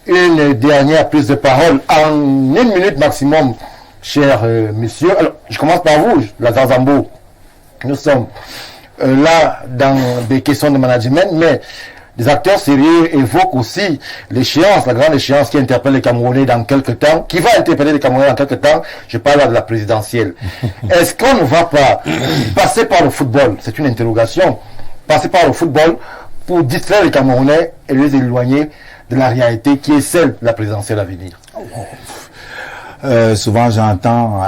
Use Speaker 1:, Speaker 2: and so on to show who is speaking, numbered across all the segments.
Speaker 1: une dernière prise de parole en 1 minute maximum, cher monsieur. Alors, je commence par vous, Lazare Zambo. Nous sommes là dans des questions de management, mais les acteurs sérieux évoquent aussi l'échéance, la grande échéance qui interpelle les Camerounais dans quelques temps, qui va interpeller les Camerounais dans quelques temps. Je parle là de la présidentielle. Est-ce qu'on ne va pas passer par le football? C'est une interrogation. Passer par le football pour distraire les Camerounais et les éloigner de la réalité qui est celle de la présidentielle à venir.
Speaker 2: Souvent j'entends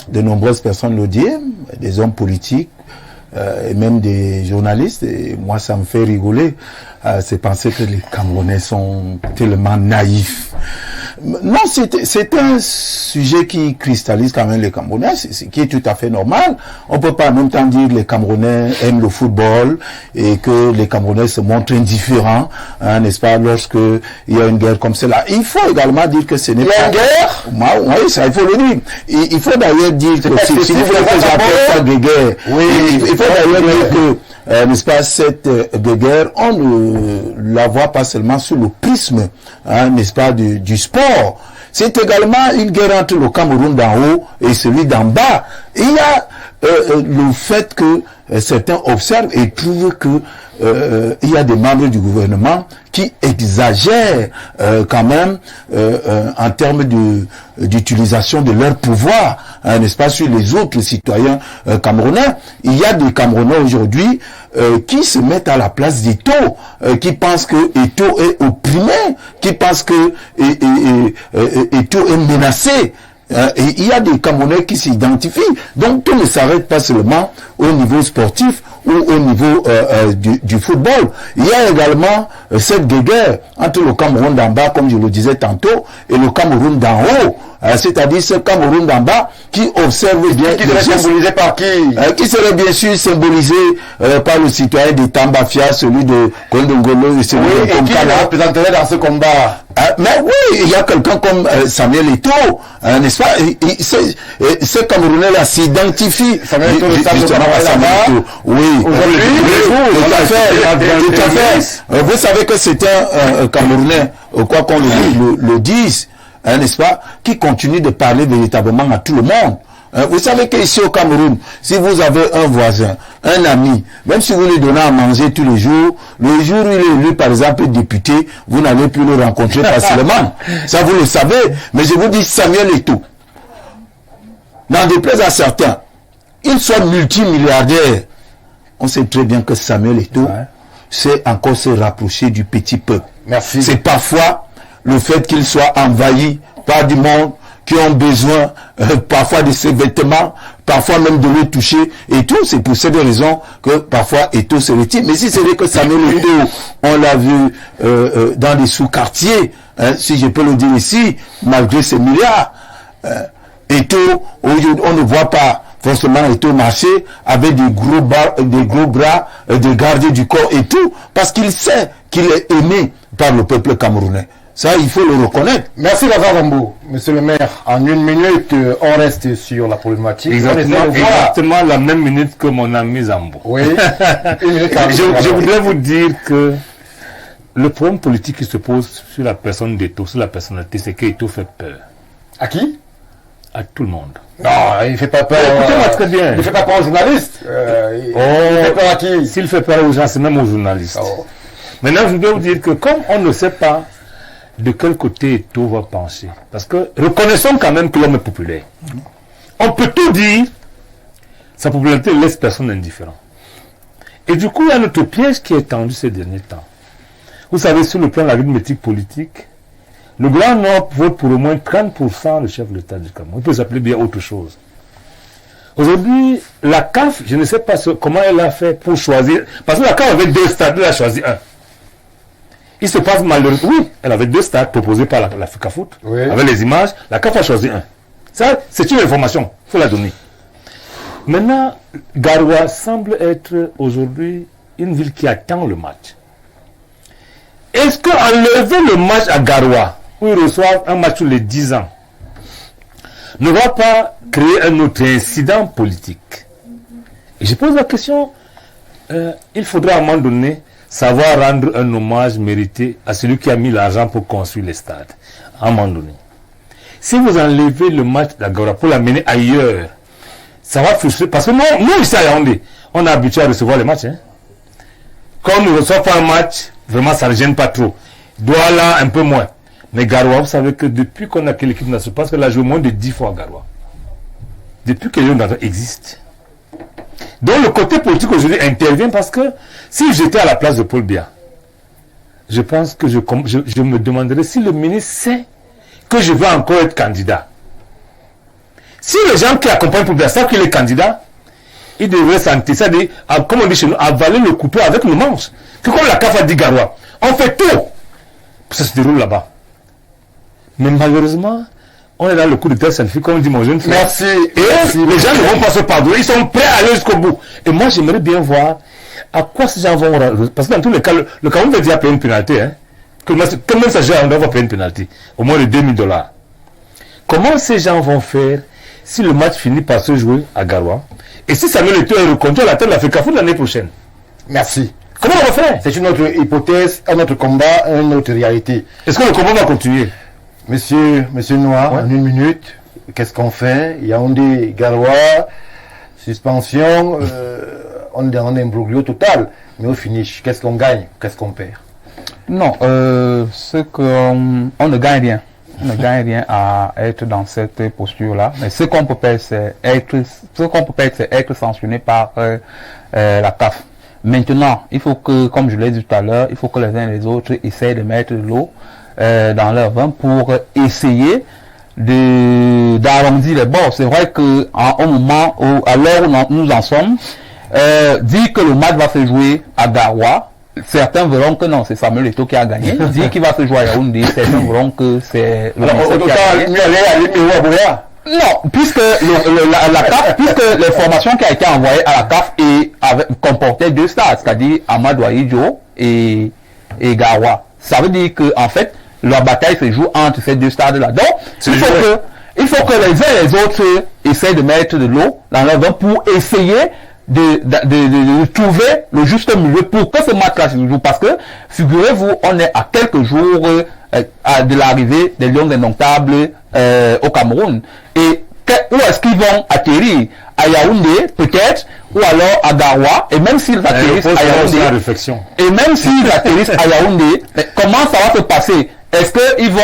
Speaker 2: de nombreuses personnes le dire, des hommes politiques, et même des journalistes, et moi ça me fait rigoler, c'est penser que les Camerounais sont tellement naïfs. Non, c'est un sujet qui cristallise quand même les Camerounais, qui est tout à fait normal. On peut pas en même temps dire que les Camerounais aiment le football et que les Camerounais se montrent indifférents, hein, n'est-ce pas, lorsque il y a une guerre comme celle-là. Il faut également dire que ce n'est pas...
Speaker 1: une guerre?
Speaker 2: Oui, ça, il faut le dire. Il faut d'ailleurs dire que si vous voulez que j'appelle ça de guerre, oui, il faut d'ailleurs dire que n'est-ce pas, cette guerre, on ne la voit pas seulement sous le prisme, hein, n'est-ce pas, du sport. C'est également une guerre entre le Cameroun d'en haut et celui d'en bas. Il y a le fait que certains observent et trouvent que il y a des membres du gouvernement qui exagèrent quand même en termes d'utilisation de leur pouvoir, hein, n'est-ce pas, sur les autres citoyens camerounais. Il y a des Camerounais aujourd'hui qui se mettent à la place d'Eto, qui pensent que Eto est opprimé, qui pensent que Eto est menacé. Et il y a des Camerounais qui s'identifient. Donc tout ne s'arrête pas seulement au niveau sportif ou au niveau du football. Il y a également cette guerre entre le Cameroun d'en bas, comme je le disais tantôt, et le Cameroun d'en haut. C'est-à-dire ce Cameroun d'en bas qui observe bien...
Speaker 1: Qui serait symbolisé par qui?
Speaker 2: Qui serait bien sûr symbolisé par le citoyen de Tambafia, celui de Kondongolo et celui de Komkala.
Speaker 1: Et qui le représenterait dans ce combat?
Speaker 2: Mais oui, il y a quelqu'un comme Samuel Eto'o, n'est-ce pas? Ce Camerounais-là s'identifie justement à Samuel Eto'o. Oui, tout à fait. Vous savez que c'est un Camerounais, quoi qu'on le dise, n'est-ce pas, qui continue de parler véritablement à tout le monde. Vous savez qu'ici au Cameroun, si vous avez un voisin, un ami, même si vous lui donnez à manger tous les jours, le jour où il est élu par exemple député, vous n'allez plus le rencontrer facilement. Ça vous le savez. Mais je vous dis, Samuel Eto'o, n'en déplaise à certains, il soit multimilliardaire, on sait très bien que Samuel Eto'o sait encore se rapprocher du petit peuple.
Speaker 1: Merci.
Speaker 2: C'est parfois le fait qu'il soit envahi par du monde qui ont besoin parfois de ses vêtements, parfois même de le toucher et tout. C'est pour cette raison que parfois Eto'o se retire. Mais si c'est vrai que Samuel Eto'o, on l'a vu dans les sous-quartiers, hein, si je peux le dire ici, malgré ses milliards, Eto'o, on ne voit pas forcément Eto'o marcher avec des gros bras, des gardiens du corps et tout, parce qu'il sait qu'il est aimé par le peuple camerounais. Ça, il faut le reconnaître.
Speaker 1: Merci Lazare Zambo. Monsieur le maire, en 1 minute, on reste sur la problématique.
Speaker 3: Exactement la même minute que mon ami Zambo.
Speaker 1: Oui.
Speaker 3: Je voudrais vous dire que le problème politique qui se pose sur la personne d'Eto'o, sur la personnalité, c'est qu'Eto'o fait peur.
Speaker 1: À qui?
Speaker 3: À tout le monde.
Speaker 1: Non, il ne fait pas peur.
Speaker 3: Écoutez-moi très bien.
Speaker 1: Il ne fait pas peur aux journalistes. Il fait peur à qui?
Speaker 3: S'il fait peur aux gens, c'est même aux journalistes.
Speaker 1: Oh.
Speaker 3: Maintenant, je voudrais vous dire que comme on ne sait pas de quel côté Eto'o va pencher, parce que reconnaissons quand même que l'homme est populaire. On peut tout dire, sa popularité laisse personne indifférent. Et du coup, il y a notre piège qui est tendu ces derniers temps. Vous savez, sur le plan de l'arithmétique politique, le Grand Nord vote pour au moins 30% le chef de l'État du Cameroun. Il peut s'appeler bien autre chose. Aujourd'hui, la CAF, je ne sais pas comment elle a fait pour choisir, parce que la CAF avait 2 stades, elle a choisi un. Il se passe malheureusement, oui, elle avait 2 stades proposés par la FICAFOOT,
Speaker 1: oui,
Speaker 3: avec les images, la CAF a choisi un. Ça, c'est une information, il faut la donner. Maintenant, Garoua semble être aujourd'hui une ville qui attend le match. Est-ce qu'enlever le match à Garoua, où ils reçoivent un match tous les 10 ans, ne va pas créer un autre incident politique? Et je pose la question, il faudra à un moment donné savoir rendre un hommage mérité à celui qui a mis l'argent pour construire les stades, à un moment donné. Si vous enlevez le match de la Garoua pour l'amener ailleurs, ça va frustrer. Parce que nous ici à Yaoundé, on est habitué à recevoir les matchs. Hein. Quand on ne reçoit pas un match, vraiment ça ne gêne pas trop. Douala, un peu moins. Mais Garoua, vous savez que depuis qu'on a que l'équipe nationale, parce qu'elle a joué moins de 10 fois à Garoua. Depuis que Lyon existe. Donc le côté politique aujourd'hui intervient parce que si j'étais à la place de Paul Biya, je pense que je me demanderais si le ministre sait que je veux encore être candidat. Si les gens qui accompagnent Paul Biya savent qu'il est candidat, ils devraient sentir ça, comme on dit chez nous, avaler le couteau avec le manche. Que comme la CAF a dit Garoua, on fait tout pour que ça se déroule là-bas. Mais malheureusement, on est dans le coup de tête scientifique, comme dit mon jeune frère.
Speaker 1: Merci.
Speaker 3: Et les gens ne vont pas se pardonner, ils sont prêts à aller jusqu'au bout. Et moi, j'aimerais bien voir à quoi ces gens vont... Parce que dans tous les cas, le Cameroun va déjà payer une pénalité. Hein. Que même ça gère, on doit payer une pénalité. Au moins de $2000. Comment ces gens vont faire si le match finit par se jouer à Garoua? Et si Samuel Eto'o est reconduit à la tête de l'Afrique l'année prochaine?
Speaker 1: Merci.
Speaker 3: Comment on va faire?
Speaker 1: C'est une autre hypothèse, un autre combat, une autre réalité.
Speaker 3: Est-ce que le combat va continuer?
Speaker 1: Monsieur Noir, en une minute, qu'est-ce qu'on fait? Yaoundé, Garoua, suspension, on est dans un imbroglio total. Mais au finish, qu'est-ce qu'on gagne? Qu'est-ce qu'on perd?
Speaker 4: Non, on ne gagne rien. On ne gagne rien à être dans cette posture-là. Mais ce qu'on peut perdre, c'est être sanctionné par la CAF. Maintenant, il faut que, comme je l'ai dit tout à l'heure, il faut que les uns et les autres essayent de mettre de l'eau dans leur vin pour essayer d'arrondir les bords. C'est vrai que au moment à l'heure où nous en sommes, dire que le match va se jouer à Garoua, certains verront que non, c'est Samuel Eto'o qui a gagné. Dire qu'il va se jouer à Yaoundé, certains verront que c'est le ministre qui a gagné. Non, puisque la CAF, puisque l'information qui a été envoyée à la CAF comportait deux stades, c'est-à-dire Amadou Ahidjo et Garoua. Ça veut dire que en fait, la bataille se joue entre ces deux stades-là. Donc, il faut que les uns et les autres essayent de mettre de l'eau dans leur vin pour essayer de trouver le juste milieu pour que ce match-là se joue. Parce que, figurez-vous, on est à quelques jours de l'arrivée des Lions Indomptables au Cameroun. Et où est-ce qu'ils vont atterrir? À Yaoundé, peut-être, ou alors à Garoua, et même s'ils atterrissent à Yaoundé, comment ça va se passer? Est-ce qu'ils vont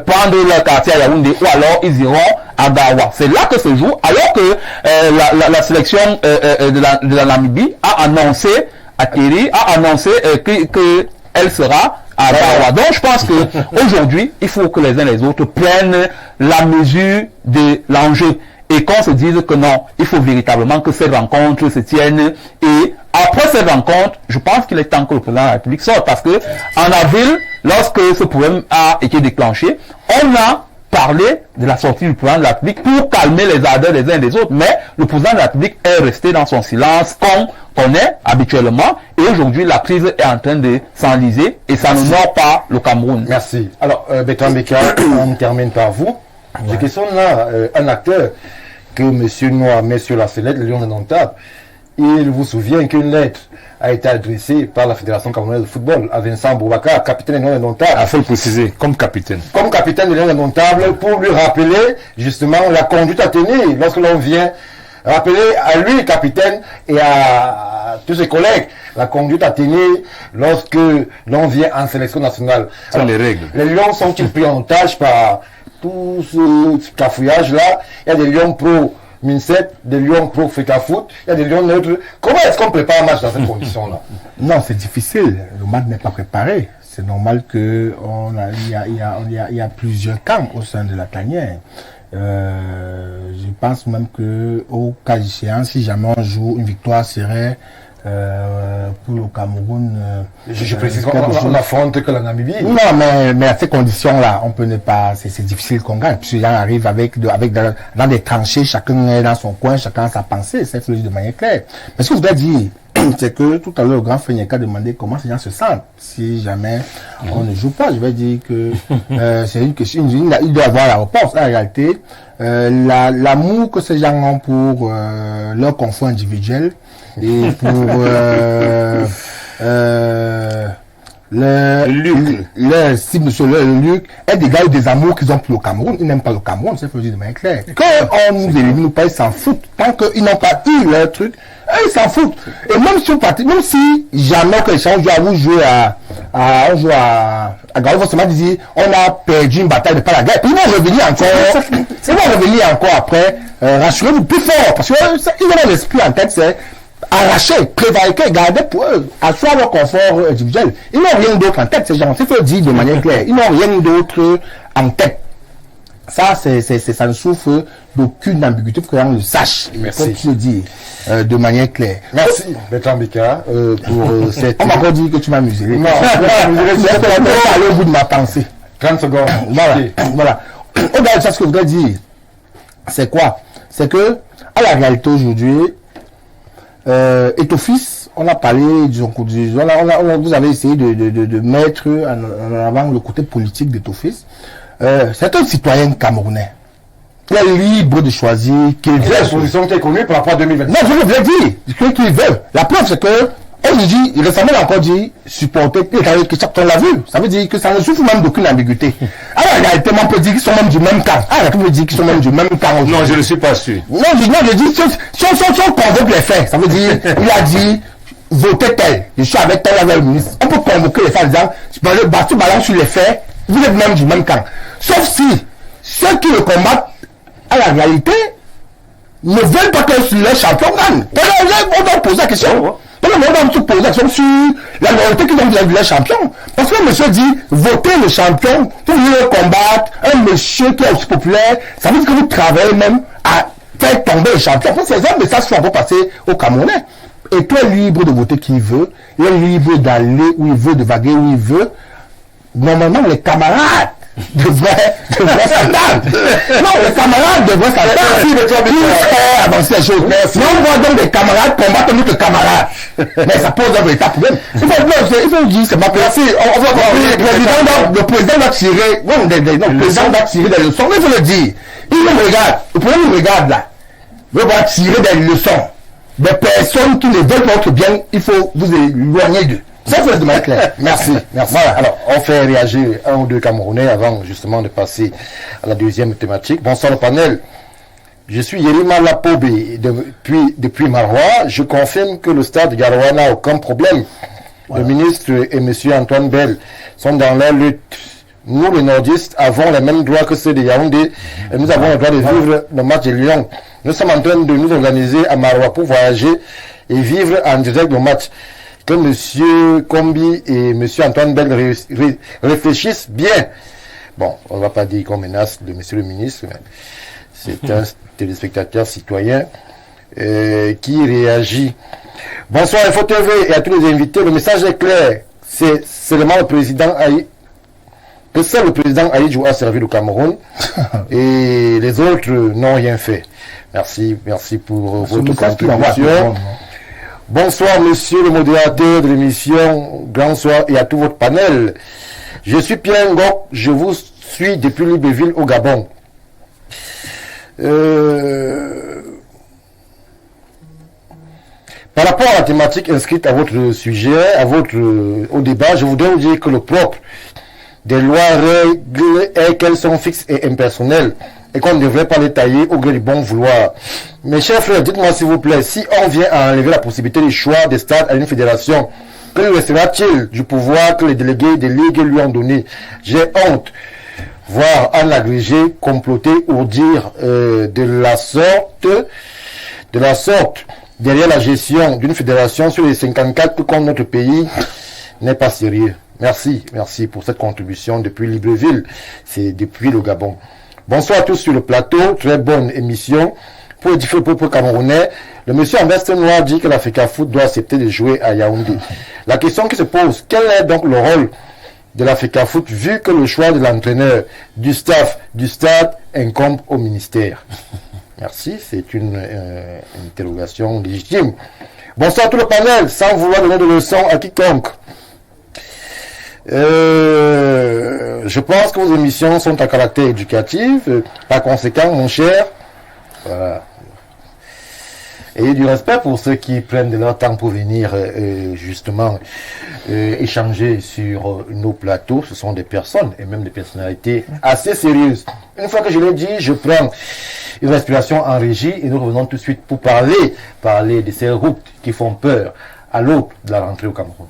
Speaker 4: prendre leur quartier à Yaoundé ou alors ils iront à Garoua? C'est là que se joue, alors que la sélection de la Namibie a annoncé qu'elle sera à Garoua. Donc je pense que aujourd'hui, il faut que les uns et les autres prennent la mesure de l'enjeu et qu'on se dise que non, il faut véritablement que ces rencontres se tiennent. Et après ces rencontres, je pense qu'il est temps que le président de la République sorte, parce que en avril, lorsque ce problème a été déclenché, on a parlé de la sortie du président de la République pour calmer les ardeurs des uns et des autres, mais le président de la République est resté dans son silence comme on est habituellement, et aujourd'hui la crise est en train de s'enliser et ça n'honore pas le Cameroun.
Speaker 1: Merci. Alors, Bertrand Beka, on termine par vous. J'ai question là, un acteur que M. Noir met sur la sellette, le Lion Indomptable. Il vous souvient qu'une lettre a été adressée par la Fédération camerounaise de football à Vincent Boubacar, capitaine du Lion Indomptable.
Speaker 3: Il faut le préciser, comme capitaine.
Speaker 1: Comme capitaine du Lion Indomptable, pour lui rappeler justement la conduite à tenir lorsque l'on vient rappeler à lui, capitaine, et à tous ses collègues, la conduite à tenir lorsque l'on vient en sélection nationale.
Speaker 3: Ce sont les règles.
Speaker 1: Les Lions sont-ils pris en otage par tout ce cafouillage-là? Il y a des Lions pro Mincet, des Lions pro Fekafoot, il y a des Lions neutres. Comment est-ce qu'on prépare un match dans ces conditions-là?
Speaker 5: Non, c'est difficile. Le match n'est pas préparé. C'est normal qu'il y a plusieurs camps au sein de la tanière. Je pense même que au cas échéant, si jamais on joue, une victoire serait pour le Cameroun.
Speaker 1: Je précise qu'on affronte que la Namibie.
Speaker 5: Non, mais à ces conditions-là, on peut ne pas. C'est difficile qu'on gagne. Puisque les gens arrivent dans des tranchées, chacun est dans son coin, chacun a sa pensée. C'est fait de manière claire. Mais ce que je voudrais dire, c'est que tout à l'heure, le grand Fenyeka a demandé comment ces gens se sentent si jamais on ne joue pas. Je vais dire que c'est une question, il doit avoir la réponse. En réalité, l'amour que ces gens ont pour leur confort individuel et pour si monsieur le Luc est des gars des amours qu'ils ont pour le Cameroun, ils n'aiment pas le Cameroun, c'est faut dire de manière claire. Quand on nous élimine ou pas, ils s'en foutent. Tant qu'ils n'ont pas eu leur truc, ils s'en foutent. Et même si même si jamais que les gens jouent on joue à Gao, forcément dire on a perdu une bataille de pas la guerre. Puis ils vont revenir encore après, rassurez-vous plus fort, parce qu'ils ont l'esprit en tête, c'est arracher, prévariquer, garder pour eux, asseoir leur confort individuel. Ils n'ont rien d'autre en tête, ces gens. C'est faut dire de manière claire. Ils n'ont rien d'autre en tête. Ça, ça ne souffre d'aucune ambiguïté pour que l'on le sache.
Speaker 1: Merci.
Speaker 5: Comme tu le dis, de manière claire.
Speaker 1: Merci, Bertrand Bika, pour cette...
Speaker 5: On m'a encore dit que tu m'as amusé.
Speaker 1: Non,
Speaker 5: je vais aller au bout de ma pensée.
Speaker 1: 30 secondes.
Speaker 5: Voilà.
Speaker 1: Okay.
Speaker 5: Voilà. Au-delà de ça, ce que je voudrais dire, c'est quoi? C'est que, à la réalité aujourd'hui, Etofis, on a parlé vous avez essayé de mettre en avant le côté politique d'Etofis. C'est un citoyen camerounais. Il est libre de choisir qu'il veut.
Speaker 1: La position qui est connue pour rapport à 2020.
Speaker 5: Non, je veux dire, ce qu'il veut. La preuve, c'est que, récemment, il a encore dit, supporter, que chacun l'a vu. Ça veut dire que ça ne souffre même d'aucune ambiguïté. Alors, en réalité, on peut dire qu'ils sont même du même camp. Ah, on peut dire qu'ils sont même du même camp.
Speaker 3: Non, je ne suis pas sûr.
Speaker 5: Non, je dis, si on convoque les faits, ça veut dire, il a dit, votez tel, je suis avec tel avec le ministre. On peut convoquer les faits en disant, battu balance sur les faits, vous êtes même du même camp. Sauf si, ceux qui le combattent, à la réalité, ne veulent pas que les champions gagnent. On doit poser la question. On doit se poser la question sur la loyauté qu'ils ont vis-à-vis les champions. Parce que le monsieur dit, votez le champion, vous voulez combattre un monsieur qui est aussi populaire, ça veut dire que vous travaillez même à faire tomber les champions. Parce que c'est un message qui va passer aux Camerounais. Et toi, libre de voter qui il veut, il est libre d'aller où il veut, de vaguer où il veut. Normalement, les camarades devraient s'attendre. Non, les camarades devraient s'attendre. Si le avancer les choses. Si on voit donc des camarades combattre notre camarade, mais ça pose un véritable problème. Il faut dire, c'est pas clair. On va voir, le président va tirer, le président va tirer des leçons, il faut le dire. Il nous regarde, le président nous regarde là. Il va tirer des leçons. Des personnes qui ne veulent pas votre bien, il faut vous éloigner d'eux. Ça, c'est de manière claire.
Speaker 1: Merci. Voilà. Alors, on fait réagir un ou deux Camerounais avant justement de passer à la deuxième thématique. Bonsoir le panel. Je suis Yerima Lapobe depuis Marois. Je confirme que le stade de Garoua n'a aucun problème. Voilà. Le ministre et M. Antoine Bell sont dans la lutte. Nous, les nordistes, avons les mêmes droits que ceux de Yaoundé et nous avons le droit de vivre le match de Lyon. Nous sommes en train de nous organiser à Marois pour voyager et vivre en direct le match. Que M. Kombi et M. Antoine Bell réfléchissent bien. Bon, on ne va pas dire qu'on menace de M. le ministre, mais c'est un téléspectateur citoyen qui réagit. Bonsoir Info TV et à tous les invités. Le message est clair. C'est seulement le président Aïe. Que seul le président Aïdjou a servi le Cameroun et les autres n'ont rien fait. Merci pour votre contribution. Bonsoir monsieur le modérateur de l'émission, grand soir et à tout votre panel. Je suis Pierre Ngok, je vous suis depuis Libreville au Gabon. Par rapport à la thématique inscrite à votre sujet, au débat, je voudrais vous dire que le propre des lois règles est qu'elles sont fixes et impersonnelles et qu'on ne devrait pas les tailler au gré du bon vouloir. Mes chers frères, dites-moi s'il vous plaît, si on vient à enlever la possibilité du choix des stades à une fédération, que lui restera-t-il du pouvoir que les délégués des ligues lui ont donné? J'ai honte. Voir un agrégé comploter ou dire de la sorte derrière la gestion d'une fédération sur les 54 que compte notre pays n'est pas sérieux. Merci pour cette contribution depuis Libreville, c'est depuis le Gabon. Bonsoir à tous sur le plateau, très bonne émission. Pour édifier le peuple camerounais, le monsieur en veste noire dit que l'Africa Foot doit accepter de jouer à Yaoundé. La question qui se pose, quel est donc le rôle de l'Africa Foot vu que le choix de l'entraîneur, du staff, du stade incombe au ministère? Merci, c'est une interrogation légitime. Bonsoir à tout le panel, sans vouloir donner de leçons à quiconque. Je pense que vos émissions sont à caractère éducatif. Par conséquent, mon cher, voilà. ayez du respect pour ceux qui prennent de leur temps pour venir justement échanger sur nos plateaux. Ce sont des personnes et même des personnalités assez sérieuses. Une fois que je l'ai dit, je prends une respiration en régie et nous revenons tout de suite pour parler de ces routes qui font peur à l'aube de la rentrée au Cameroun.